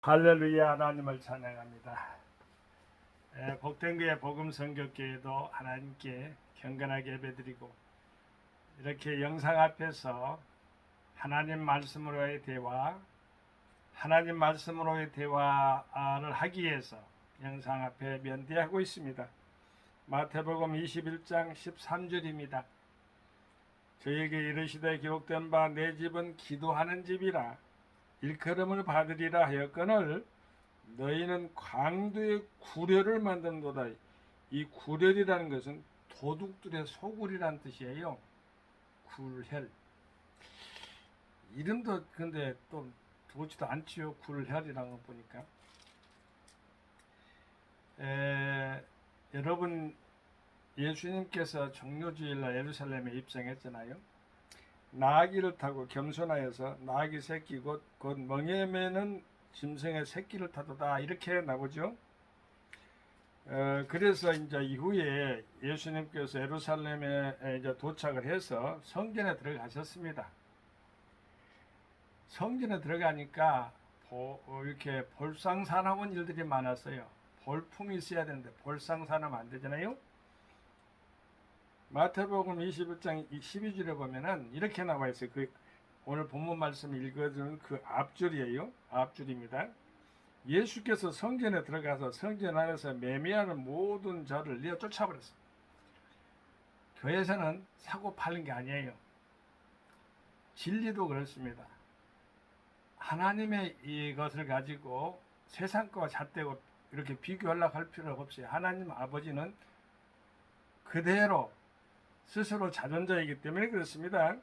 할렐루야. 하나님을 찬양합니다. 복된교회 복음선교교회도 하나님께 경건하게 예배드리고 이렇게 영상 앞에서 하나님 말씀으로의 대화, 하나님 말씀으로의 대화를 하기 위해서 영상 앞에 면대하고 있습니다. 마태복음 21장 13절입니다. 저에게 이르시되 기록된 바 내 집은 기도하는 집이라 일컬음을 받으리라 하였거늘 너희는 광도의 구려를 만든도다. 이 구려이라는 것은 도둑들의 소굴이란 뜻이에요. 굴혈. 이름도 근데 또 좋지도 않지요. 굴혈이라는 거 보니까. 여러분 예수님께서 종료주일날 예루살렘에 입성했잖아요. 나귀를 타고 겸손하여서 나귀 새끼 곧 멍에 매는 짐승의 새끼를 타도다 이렇게 나오죠. 그래서 이제 이후에 예수님께서 예루살렘에 이제 도착을 해서 성전에 들어가셨습니다. 성전에 들어가니까 이렇게 볼상사나운 일들이 많았어요. 볼품이 있어야 되는데 볼상사나면 안 되잖아요. 마태복음 21장 12절에 보면은 이렇게 나와 있어요. 오늘 본문 말씀 읽어주는 그 앞줄이에요. 앞줄입니다. 예수께서 성전에 들어가서 성전 안에서 매매하는 모든 자를 내어 쫓아버렸어요. 교회에서는 사고 팔는 게 아니에요. 진리도 그렇습니다. 하나님의 이것을 가지고 세상 거와 잣대고 이렇게 비교하려고 할 필요가 없어요. 하나님 아버지는 그대로 스스로 자존자이기 때문에 그렇습니다.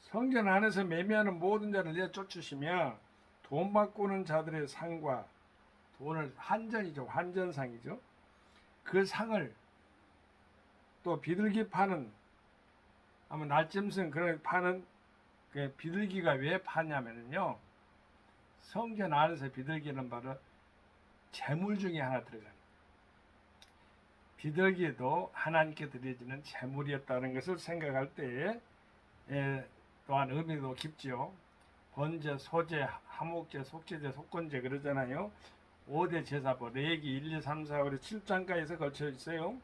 성전 안에서 매매하는 모든 자를 내어 쫓으시며 돈 바꾸는 자들의 상과 돈을 환전이죠. 환전상이죠. 그 상을 또 비둘기 파는 아마 날짐승 그런 파는 그 비둘기가 왜 파냐면요. 성전 안에서 비둘기는 바로 재물 중에 하나 들어가요. 비둘기도 하나님께 드려지는 재물이었다는 것을 생각할 때에 또한 의미도 깊지요. 번제, 소제, 하목제, 속제제, 속건제 그러잖아요. 5대 제사법, 레위기 1, 2, 3, 4, 5, 7장까지서 걸쳐 있어요.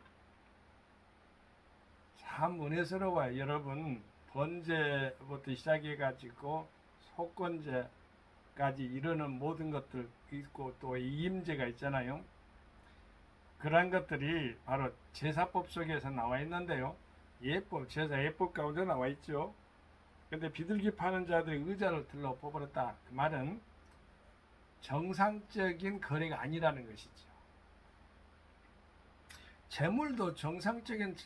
참 은혜스러워요. 여러분 번제부터 시작해가지고 속건제까지 이르는 모든 것들 있고 또 이임제가 있잖아요. 그러한 것들이 바로 제사법 속에서 나와 있는데요. 제사 예법 가운데 나와 있죠. 근데 비둘기 파는 자들이 의자를 들러 뽑아버렸다. 그 말은 정상적인 거래가 아니라는 것이죠. 재물도 정상적인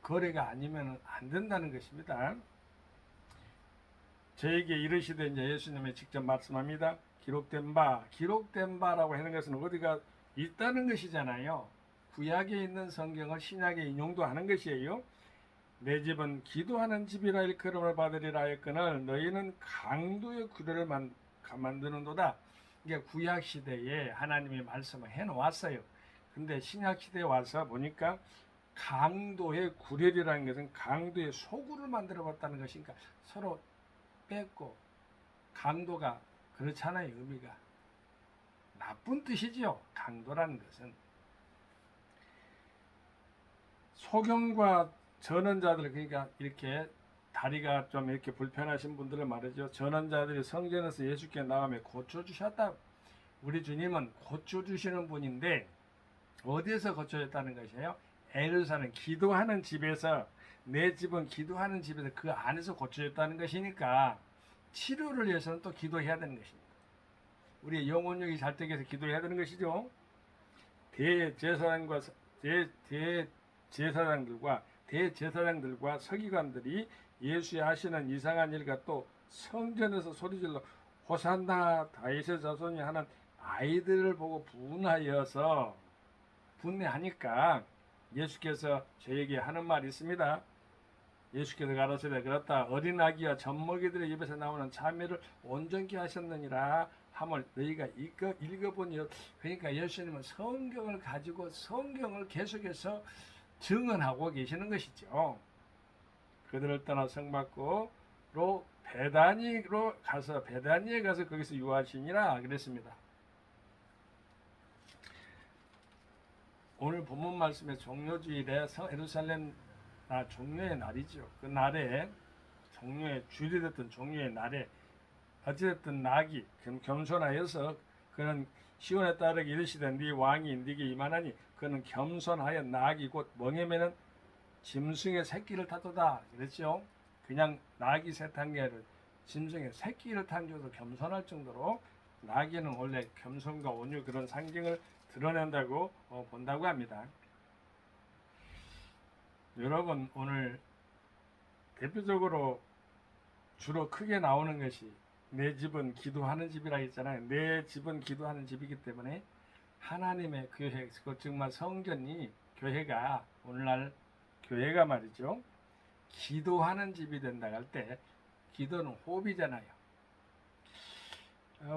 거래가 아니면 안 된다는 것입니다. 저에게 이르시되 이제 예수님이 직접 말씀합니다. 기록된 바라고 하는 것은 어디가 있다는 것이잖아요. 구약에 있는 성경을 신약에 인용도 하는 것이에요. 내 집은 기도하는 집이라 일컬음을 받으리라 하였거늘 너희는 강도의 구려를 만드는도다. 이게 구약 시대에 하나님이 말씀을 해놓았어요. 근데 신약 시대에 와서 보니까 강도의 구려이라는 것은 강도의 소굴을 만들어 봤다는 것이니까 서로 뺏고 강도가 그렇잖아요. 의미가 나쁜 뜻이지요. 강도라는 것은 소경과 전원자들, 그러니까 이렇게 다리가 좀 이렇게 불편하신 분들을 말이죠. 전원자들이 성전에서 예수께 나오며 고쳐주셨다. 우리 주님은 고쳐주시는 분인데 어디에서 고쳐졌다는 것이에요? 예루살렘 기도하는 집에서, 내 집은 기도하는 집에서 그 안에서 고쳐졌다는 것이니까 치료를 위해서는 또 기도해야 되는 것입니다. 우리의 영혼력이 잘 되기 위해서 기도해야 되는 것이죠. 대제사장들과 서기관들이 예수의 하시는 이상한 일과 또 성전에서 소리질러 호산나 다윗의 자손이 하는 아이들을 보고 분해하니까 예수께서 저에게 하는 말이 있습니다. 예수께서 가라사대 그렇다. 어린 아기와 젖먹이들의 입에서 나오는 참외를 온전케 하셨느니라 함을 너희가 읽어보니, 그러니까 예수님은 성경을 가지고 성경을 계속해서 증언하고 계시는 것이죠. 그들을 떠나 성막으로 베다니에 가서 거기서 유하시니라 그랬습니다. 오늘 본문 말씀의 종료주일에 예루살렘 종료의 날이죠. 그 날에 종료의 주일이 됐던 종료의 날에 어찌됐든 낙이 겸손하여서 그는 시온에 따르게 이르시되 네 왕이 네게 임하나니 그는 겸손하여 낙이 곧 멍에매는 짐승의 새끼를 타도다 그랬죠. 그냥 낙이 새탄 게 아니라 짐승의 새끼를 탄 줘도 겸손할 정도로 낙이는 원래 겸손과 온유 그런 상징을 드러낸다고 본다고 합니다. 여러분 오늘 대표적으로 주로 크게 나오는 것이 내 집은 기도하는 집이라 했잖아요. 내 집은 기도하는 집이기 때문에 하나님의 교회, 그 정말 성전이 교회가 오늘날 교회가 말이죠. 기도하는 집이 된다 할 때 기도는 호흡이잖아요.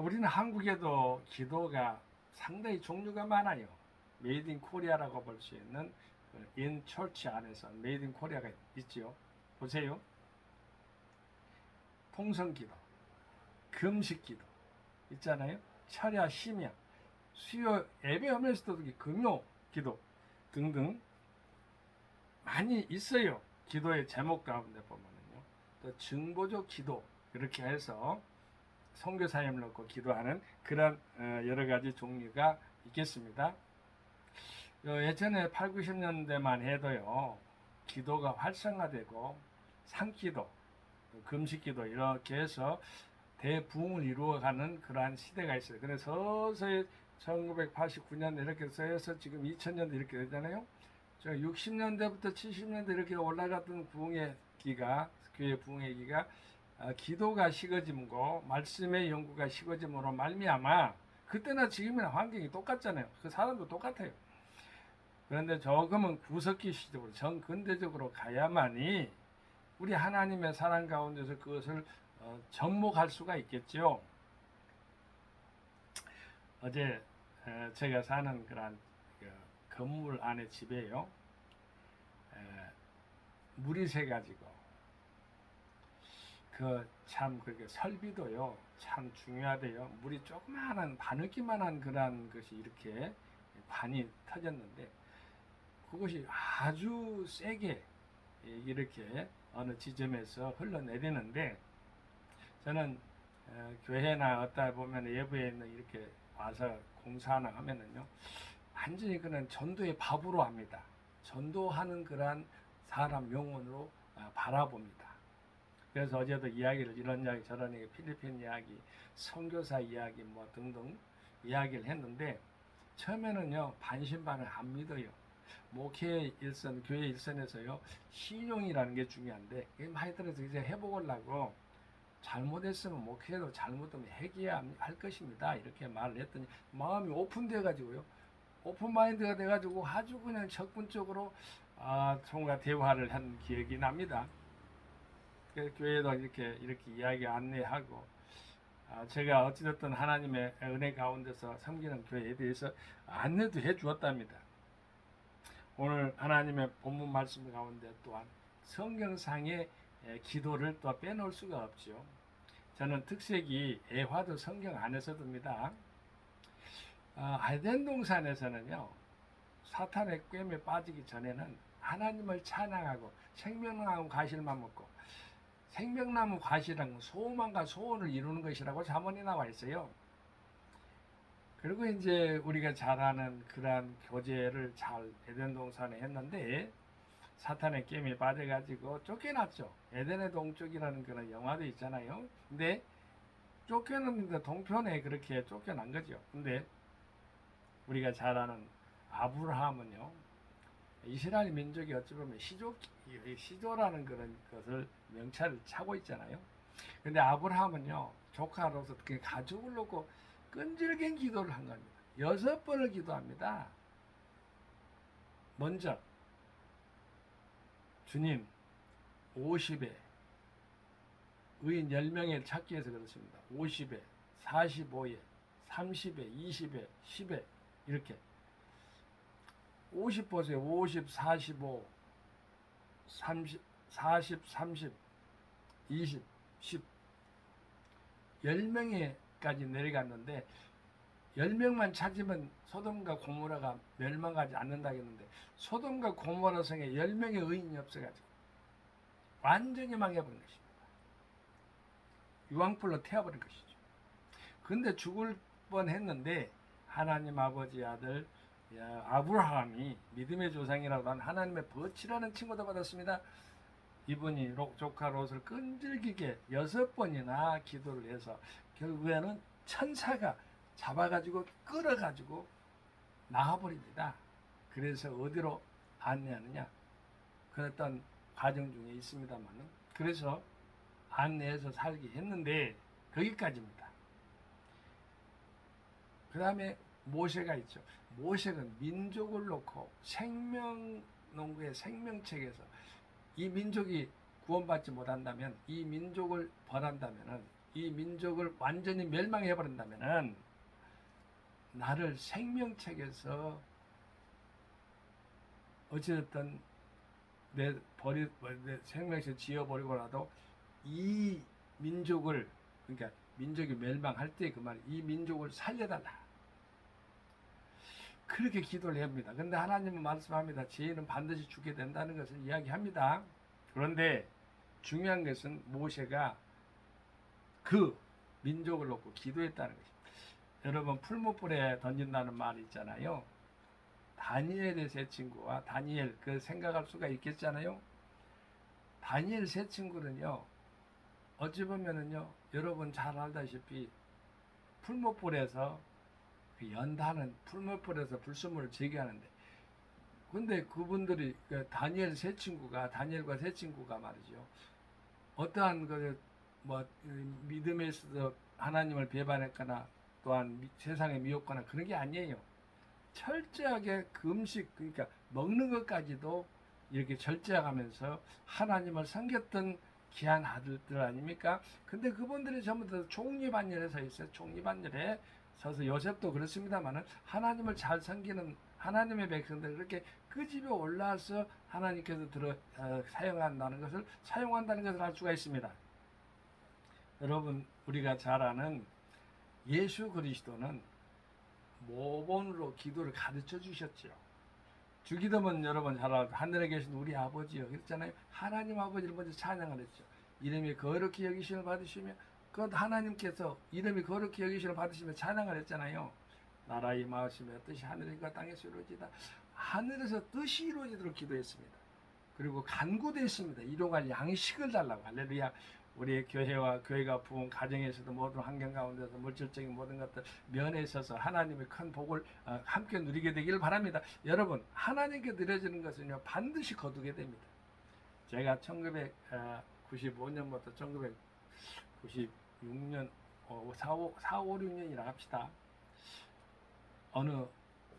우리는 한국에도 기도가 상당히 종류가 많아요. 메이드 인 코리아라고 볼 수 있는 인 철치 안에서 메이드 인 코리아가 있죠. 보세요. 통성기도, 금식기도 있잖아요. 철야, 심야, 수요, 예배 하면서도 금요기도 등등 많이 있어요. 기도의 제목 가운데 보면은요. 또 증보적 기도 이렇게 해서 선교사님을 놓고 기도하는 그런 여러 가지 종류가 있겠습니다. 예전에 8, 90년대만 해도요. 기도가 활성화되고 산기도, 금식기도 이렇게 해서 대부흥을 이루어가는 그러한 시대가 있어요. 그래서 서서히 1989년 이렇게 해서 지금 2000년대 이렇게 되잖아요. 60년대부터 70년대 이렇게 올라갔던 부흥의 기가, 교회 부흥의 기가 기도가 식어짐고 말씀의 연구가 식어짐으로 말미암아 그때나 지금이나 환경이 똑같잖아요. 그 사람도 똑같아요. 그런데 조금은 구석기 시적으로 정근대적으로 가야만이 우리 하나님의 사랑 가운데서 그것을 접목할 수가 있겠죠. 어제 제가 사는 그런 건물 안에 집에요. 물이 새가지고 참 그렇게 설비도요 참 중요하대요. 물이 조그마한 바느기만한 그런 것이 이렇게 관이 터졌는데 그것이 아주 세게 이렇게 어느 지점에서 흘러내리는데 저는 교회나 어디다 보면 예부에 있는 이렇게 와서 공사하나 하면은요 완전히 그런 전도의 밥으로 합니다. 전도하는 그런 사람 영혼으로 바라봅니다. 그래서 어제도 이런 이야기 저런 이야기 필리핀 이야기 선교사 이야기 뭐 등등 이야기를 했는데 처음에는요 반신반을 안 믿어요. 목회 일선 교회 일선에서요 신용이라는 게 중요한데 많이 들어서 이제 해보려고 잘못했으면 목회도 잘못하면 회개해야 할 것입니다. 이렇게 말을 했더니 마음이 오픈돼 가지고요 오픈마인드가 돼 가지고 아주 그냥 적극적으로 총과 대화를 한 기억이 납니다. 교회도 이렇게 이야기 안내하고 제가 어찌됐든 하나님의 은혜 가운데서 섬기는 교회에 대해서 안내도 해 주었답니다. 오늘 하나님의 본문 말씀 가운데 또한 성경상의 기도를 또 빼놓을 수가 없죠. 저는 특색이 애화도 성경 안에서 듭니다. 에덴 동산에서는요 사탄의 꿰매 빠지기 전에는 하나님을 찬양하고 생명나무 과실만 먹고 생명나무 과실은 소망과 소원을 이루는 것이라고 잠언이 나와 있어요. 그리고 이제 우리가 잘 아는 그러한 교제를 잘 에덴 동산에 했는데 사탄의 꿰매에 빠져가지고 쫓겨났죠. 에덴의 동쪽이라는 그런 영화도 있잖아요. 근데 쫓겨났는데 동편에 그렇게 쫓겨난 거죠. 근데 우리가 잘 아는 아브라함은요 이스라엘 민족이 어찌 보면 시조라는 그런 것을 명찰을 차고 있잖아요. 근데 아브라함은요 조카로서 가족을 놓고 끈질긴 기도를 한 겁니다. 6번을 기도합니다. 먼저 주님 50에 의인 10명을 찾기 위해서 그렇습니다. 50에 45에 30에 20에 10에 이렇게 50 보세요. 50, 45, 30, 40, 30, 20, 10 10명에까지 내려갔는데 10명만 찾으면 소돔과 고모라가 멸망하지 않는다겠는데 소돔과 고모라 성에 10명의 의인이 없어가지고 완전히 망해버린 것입니다. 유황불로 태워버린 것이죠. 근데 죽을 뻔했는데 하나님 아버지 아들 아브라함이 믿음의 조상이라고 하는 하나님의 버치라는 칭호도 받았습니다. 이분이 조카 롯을 끈질기게 6번이나 기도를 해서 결국에는 천사가 잡아가지고 끌어가지고 나와버립니다. 그래서 어디로 안내하느냐 그랬던 과정 중에 있습니다만은 그래서 안내해서 살게 했는데 거기까지입니다. 그 다음에 모세가 있죠. 모세는 민족을 놓고 생명농구의 생명책에서 이 민족이 구원받지 못한다면 이 민족을 벌한다면은 이 민족을 완전히 멸망해버린다면은 나를 생명책에서 어찌됐든 내 생명책 지어버리고라도 이 민족을 그러니까 민족이 멸망할 때 그 말 이 민족을 살려달라 그렇게 기도를 합니다. 근데 하나님은 말씀합니다. 죄인은 반드시 죽게 된다는 것을 이야기합니다. 그런데 중요한 것은 모세가 그 민족을 놓고 기도했다는 것입니다. 여러분 풀무불에 던진다는 말이 있잖아요. 다니엘의 세 친구와 다니엘 그 생각할 수가 있겠잖아요. 다니엘 세 친구는요. 어찌 보면은요. 여러분 잘 알다시피 풀무불에서 그 연다는 풀무불에서 불순물을 제거하는데 근데 그분들이 그 다니엘과 세 친구가 말이죠. 어떠한 뭐 믿음에 있어서 하나님을 배반했거나 또한 세상에 미웠거나 그런 게 아니에요. 철저하게 금식 그러니까 먹는 것까지도 이렇게 절제하면서 하나님을 섬겼던 귀한 아들들 아닙니까? 근데 그분들이 전부 다 총리반열에 서 있어요. 총리반열에 서서 요셉도 그렇습니다만은 하나님을 잘 섬기는 하나님의 백성들 그렇게 그 집에 올라와서 하나님께서 사용한다는 것을 알 수가 있습니다. 여러분 우리가 잘 아는 예수 그리스도는 모본으로 기도를 가르쳐 주셨죠. 주기도문 여러분 잘 알고 하늘에 계신 우리 아버지요 그랬잖아요. 하나님 아버지를 먼저 찬양을 했죠. 이름이 거룩히 여기심을 받으시며 그 하나님께서 이름이 거룩히 여기심을 받으시며 찬양을 했잖아요. 나라 임하시며 뜻이 하늘과 땅에서 이루어지다. 하늘에서 뜻이 이루어지도록 기도했습니다. 그리고 간구됐습니다. 일용할 양식을 달라고. 할렐루야. 우리 교회와 교회가 부은 가정에서도 모든 환경 가운데서 물질적인 모든 것들 면에 있어서 하나님의 큰 복을 함께 누리게 되기를 바랍니다. 여러분 하나님께 드려지는 것은요 반드시 거두게 됩니다. 제가 1995년부터 1996년 4, 5, 6년이라 합시다. 어느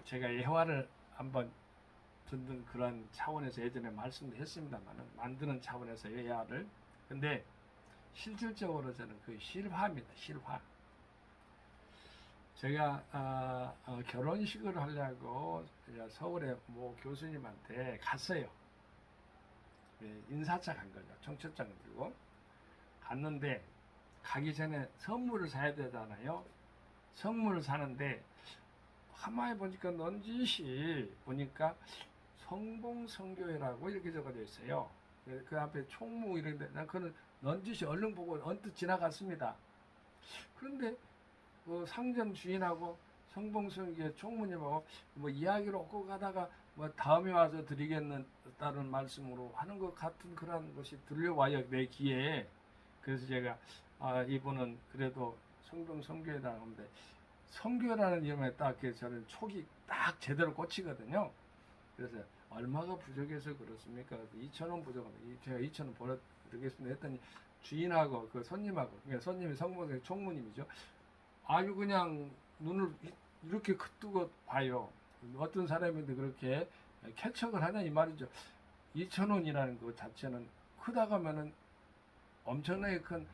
제가 예화를 한번 듣는 그런 차원에서 예전에 말씀도 했습니다만 만드는 차원에서 예화를 근데 실질적으로 저는 그 실화입니다. 실화. 제가 결혼식을 하려고 서울의 모 교수님한테 갔어요. 인사차 간 거죠. 청첩장을 들고 갔는데 가기 전에 선물을 사야 되잖아요. 선물을 사는데 가만히 보니까 넌지시 보니까 성봉성교회라고 이렇게 적어져 있어요. 그 앞에 총무 이런데 난 그는 넌지시 얼른 보고 언뜻 지나갔습니다. 그런데 그 상점 주인하고 성봉성교회 총무님하고 뭐 이야기를 얻고 가다가 뭐 다음에 와서 드리겠다는 말씀으로 하는 것 같은 그런 것이 들려와요 내 귀에. 그래서 제가 이분은 그래도 성봉성교회라는 건데 성교라는 이름에 딱 저는 촉이 딱 제대로 꽂히거든요. 그래서 얼마가 부족해서 그렇습니까? 2,000원 부족합니다. 제가 2,000원 벌어드리겠습니다 했더니 주인하고 그 손님하고 그러니까 손님이 성공의 총무님이죠. 아주 그냥 눈을 이렇게 뜨고 봐요. 어떤 사람인데 그렇게 캐척을 하냐 이 말이죠. 2,000원이라는 것 자체는 크다가면은 엄청나게 큰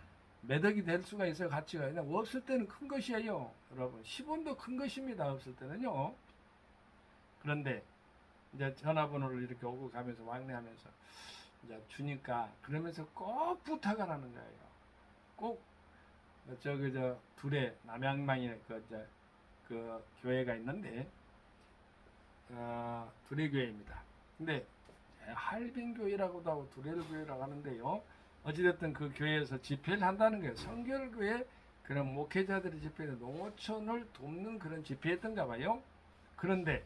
매덕이 될 수가 있어요. 가치가 그냥 없을 때는 큰 것이에요. 여러분 10원도 큰 것입니다. 없을 때는요. 그런데 이제 전화번호를 이렇게 오고 가면서 왕래하면서 이제 주니까 그러면서 꼭 부탁을 하는 거예요. 꼭 저기 저 둘에 남양만에 그 교회가 있는데 두레 교회입니다. 근데 할빈 교회라고도 하고 두레 교회라고 하는데요. 어찌됐든 그 교회에서 집회를 한다는 거예요. 성결교회 그런 목회자들의 집회는 농어촌을 돕는 그런 집회였던가 봐요. 그런데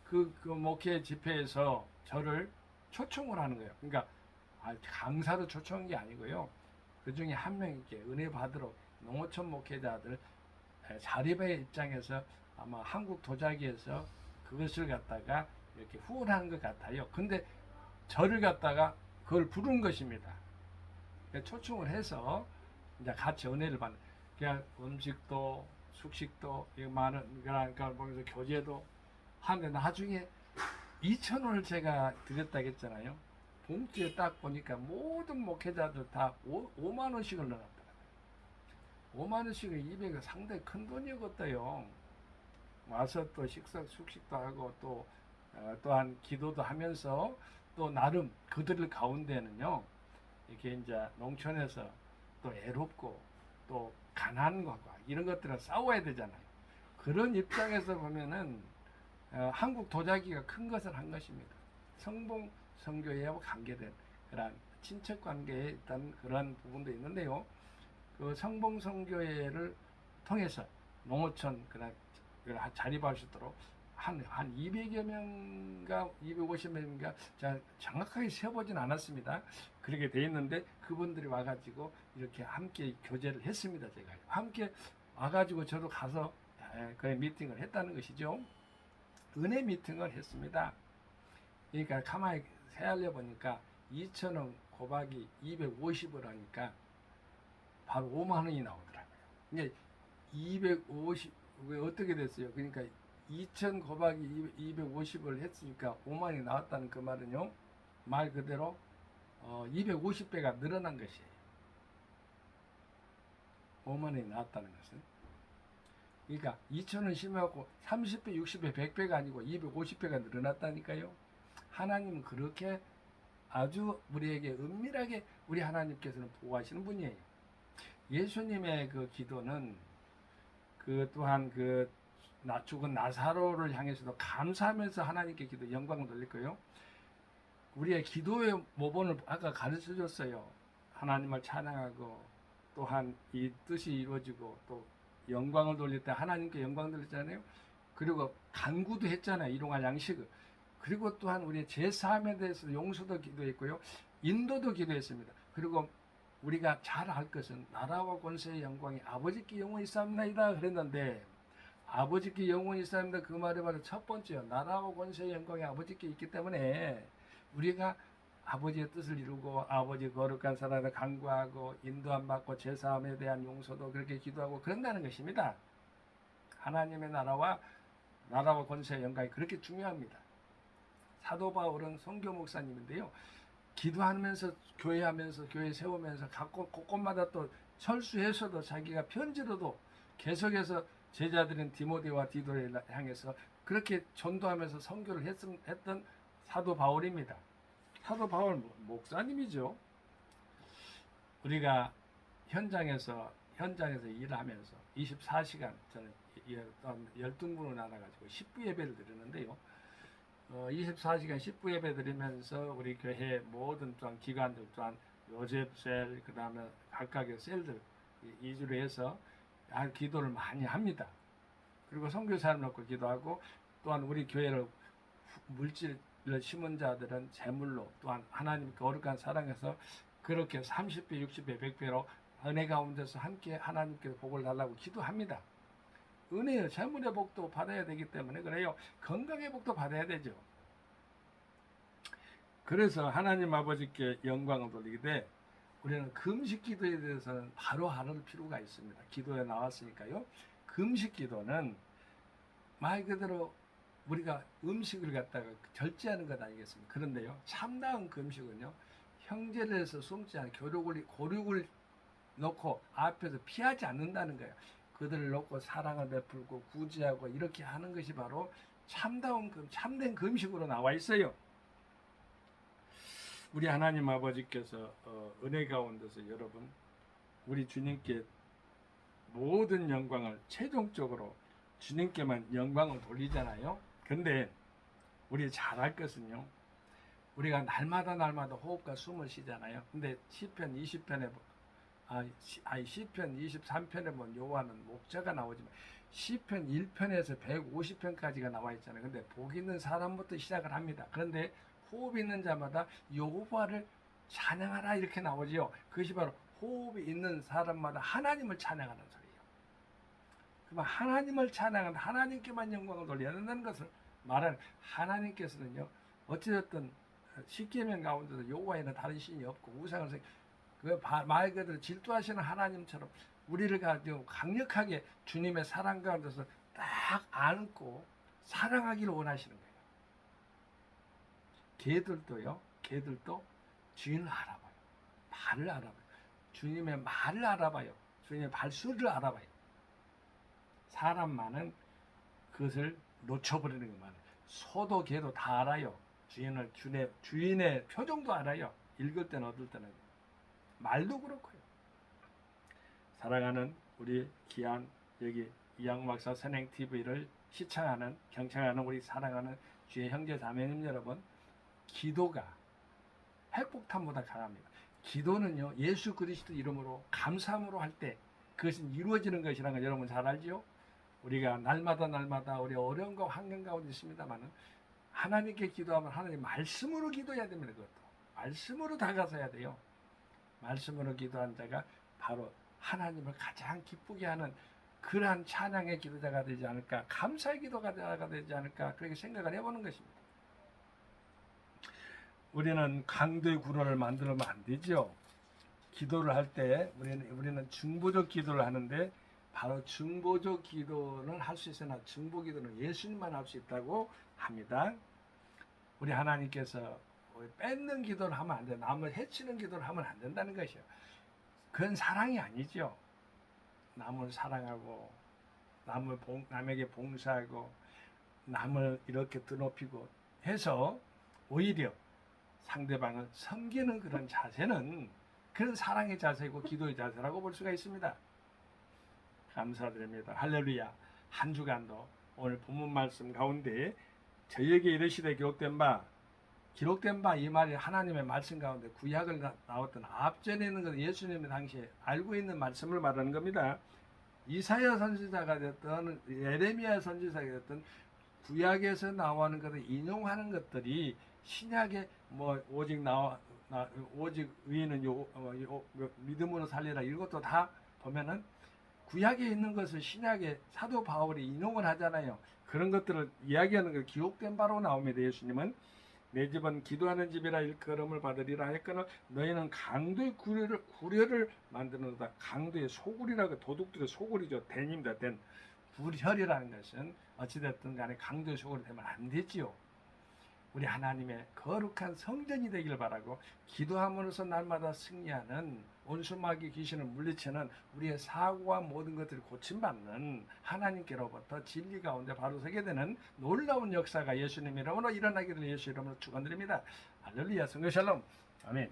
그 목회 집회에서 저를 초청을 하는 거예요. 그러니까 강사로 초청한 게 아니고요. 그 중에 한 명이게 은혜 받으러 농어촌 목회자들 자립의 입장에서 아마 한국 도자기에서 그것을 갖다가 이렇게 후원하는 것 같아요. 근데 저를 갖다가 그걸 부른 것입니다. 초청을 해서 이제 같이 은혜를 받는. 그냥 음식도 숙식도 많은 그러니까 보면서 교제도 하는데 나중에 2,000원을 제가 드렸다고 했잖아요. 봉투에 딱 보니까 모든 목회자들 다 5만 원씩을 넣었더라고요. 5만 원씩은 200은 상당히 큰 돈이었어요. 와서 또 숙식도 하고 또 또한 기도도 하면서 또 나름 그들 가운데는요. 이렇게 이제 농촌에서 또 애롭고 또 가난과 이런 것들을 싸워야 되잖아요. 그런 입장에서 보면은 한국 도자기가 큰 것을 한 것입니다. 성봉 선교회와 관계된 그런 친척 관계에 있던 그런 부분도 있는데요. 그 성봉 선교회를 통해서 농어촌 그런 자립할 수 있도록 한 200여 명인가 250명인가 제가 정확하게 세어보진 않았습니다. 그렇게 돼 있는데 그분들이 와가지고 이렇게 함께 교제를 했습니다. 제가 함께 와가지고 저도 가서 그 미팅을 했다는 것이죠. 은혜 미팅을 했습니다. 그러니까 가만히 헤아려 보니까 2,000원 곱하기 250을 하니까 바로 5만 원이 나오더라고요. 이게 250 왜 어떻게 됐어요? 그러니까 2,000 곱하기 250을 했으니까 5만 원이 나왔다는 그 말은요. 말 그대로 250배가 늘어난 것이에요. 5만 원이 나왔다는 것은. 그러니까 2,000원 심하고 30배, 60배, 100배가 아니고 250배가 늘어났다니까요. 하나님은 그렇게 아주 우리에게 은밀하게 우리 하나님께서는 보호하시는 분이에요. 예수님의 그 기도는 그 또한 그 죽은 나사로를 향해서도 감사하면서 하나님께 기도 영광을 돌릴 거예요. 우리의 기도의 모본을 아까 가르쳐 줬어요. 하나님을 찬양하고 또한 이 뜻이 이루어지고 또 영광을 돌릴 때 하나님께 영광 돌렸잖아요. 그리고 간구도 했잖아요. 일용할 양식을. 그리고 또한 우리의 제사함에 대해서 용서도 기도했고요. 인도도 기도했습니다. 그리고 우리가 잘 알 것은 나라와 권세의 영광이 아버지께 영원히 있사옵나이다 그랬는데 아버지께 영원히 있사옵나이다 그 말이 바로 첫 번째요. 나라와 권세의 영광이 아버지께 있기 때문에 우리가 아버지의 뜻을 이루고 아버지 거룩한 사랑을 간구하고 인도함 받고 제사함에 대한 용서도 그렇게 기도하고 그런다는 것입니다. 하나님의 나라와 권세의 영광이 그렇게 중요합니다. 사도 바울은 선교 목사님인데요. 기도하면서 교회하면서 교회 세우면서 각곳 곳곳마다 또 철수해서도 자기가 편지로도 계속해서 제자들인 디모데와 디도를 향해서 그렇게 전도하면서 선교를 했던 사도 바울입니다. 사도 바울 목사님이죠. 우리가 현장에서 일을 하면서 24시간 저는 12분으로 나눠가지고 10부 예배를 드리는데요. 24시간 10부 예배 드리면서 우리 교회 모든 또한 기관들 또한 요셉셀 그 다음에 각각의 셀들 이주로 해서 기도를 많이 합니다. 그리고 선교사를 놓고 기도하고 또한 우리 교회를 물질을 심은 자들은 재물로 또한 하나님 거룩한 사랑에서 그렇게 30배, 60배, 100배로 은혜 가운데서 함께 하나님께 복을 달라고 기도합니다. 은혜의 재물의 복도 받아야 되기 때문에 그래요. 건강의 복도 받아야 되죠. 그래서 하나님 아버지께 영광을 돌리게 돼 우리는 금식 기도에 대해서는 바로 알을 필요가 있습니다. 기도에 나왔으니까요. 금식 기도는 말 그대로 우리가 음식을 갖다가 절제하는 것 아니겠습니까? 그런데요. 참다운 금식은요. 형제를 해서 숨지 않은 고륙을 놓고 앞에서 피하지 않는다는 거예요. 그들을 놓고 사랑을 베풀고 구제하고 이렇게 하는 것이 바로 참된 금식으로 나와 있어요. 우리 하나님 아버지께서 은혜 가운데서 여러분 우리 주님께 모든 영광을 최종적으로 주님께만 영광을 돌리잖아요. 근데 우리 잘 알 것은요. 우리가 날마다 호흡과 숨을 쉬잖아요. 근데 시편 20편에 시편 23편에 보면 여호와는 목자가 나오지만 시편 1편에서 150편까지가 나와 있잖아요. 근데 복 있는 사람부터 시작을 합니다. 그런데 호흡 있는 자마다 여호와를 찬양하라 이렇게 나오지요. 그것이 바로 호흡이 있는 사람마다 하나님을 찬양하는 소리예요. 그러면 하나님을 찬양하는 하나님께만 영광을 돌려야 된다는 것을 말하는 하나님께서는요. 어찌됐든 십계명 가운데서 여호와에는 다른 신이 없고 우상을 말 그대로 질투하시는 하나님처럼 우리를 가지고 강력하게 주님의 사랑 가운데서 딱 안고 사랑하기를 원하시는 거예요. 개들도 주인을 알아봐요. 발을 알아봐요. 주님의 말을 알아봐요. 주님의 발소리를 알아봐요. 사람만은 그것을 놓쳐버리는 것만. 소도 개도 다 알아요. 주인의 표정도 알아요. 읽을 때는 얻을 때는. 말도 그렇고요. 사랑하는 우리 귀한 여기 이양박사 선행TV를 시청하는 경청하는 우리 사랑하는 주의 형제 자매님 여러분, 기도가 핵폭탄보다 강합니다. 기도는요 예수 그리스도 이름으로 감사함으로 할 때 그것은 이루어지는 것이라는 걸 여러분 잘 알지요? 우리가 날마다 우리 어려움과 환경 가운데 있습니다만은 하나님께 기도하면 하나님 말씀으로 기도해야 됩니다. 그것도 말씀으로 다가서야 돼요. 말씀으로 기도한 자가 바로 하나님을 가장 기쁘게 하는 그러한 찬양의 기도자가 되지 않을까, 감사의 기도자가 되지 않을까, 그렇게 생각을 해보는 것입니다. 우리는 강도의 구로를 만들면 안 되죠. 기도를 할 때 우리는 중보적 기도를 하는데 바로 중보적 기도는 할 수 있으나 중보 기도는 예수님만 할 수 있다고 합니다. 우리 하나님께서 뺏는 기도를 하면 안 돼. 남을 해치는 기도를 하면 안 된다는 것이요. 그건 사랑이 아니죠. 남을 사랑하고 남에게 봉사하고 남을 이렇게 드높이고 해서 오히려 상대방을 섬기는 그런 자세는 그런 사랑의 자세고 기도의 자세라고 볼 수가 있습니다. 감사드립니다. 할렐루야. 한 주간도 오늘 본문 말씀 가운데 저희에게 이르시되 기록된 바 이 말이 하나님의 말씀 가운데 구약을 나왔던 앞전에 있는 것은 예수님의 당시에 알고 있는 말씀을 말하는 겁니다. 이사야 선지자가 됐던 예레미야 선지자가 됐던 구약에서 나오는 것을 인용하는 것들이 신약에 오직 의인은 믿음으로 살리라 이것도 다 보면은 구약에 있는 것을 신약에 사도 바울이 인용을 하잖아요. 그런 것들을 이야기하는 걸 기록된 바로 나옵니다. 예수님은 내 집은 기도하는 집이라 일컬음을 받으리라 했거늘 너희는 강도의 구려를 만드는다. 강도의 소굴이라고, 도둑들의 소굴이죠. 된입니다. 된. 혈이라는 것은 어찌됐든 간에 강도의 소굴이 되면 안 되지요. 우리 하나님의 거룩한 성전이 되기를 바라고 기도함으로써 날마다 승리하는 온수마귀 귀신을 물리치는 우리의 사고와 모든 것들이 고침받는 하나님께로부터 진리 가운데 바로 서게 되는 놀라운 역사가 예수님 이름으로 일어나기를 예수 이름으로 축원드립니다. 할렐루야. 성교 샬롬. 아멘.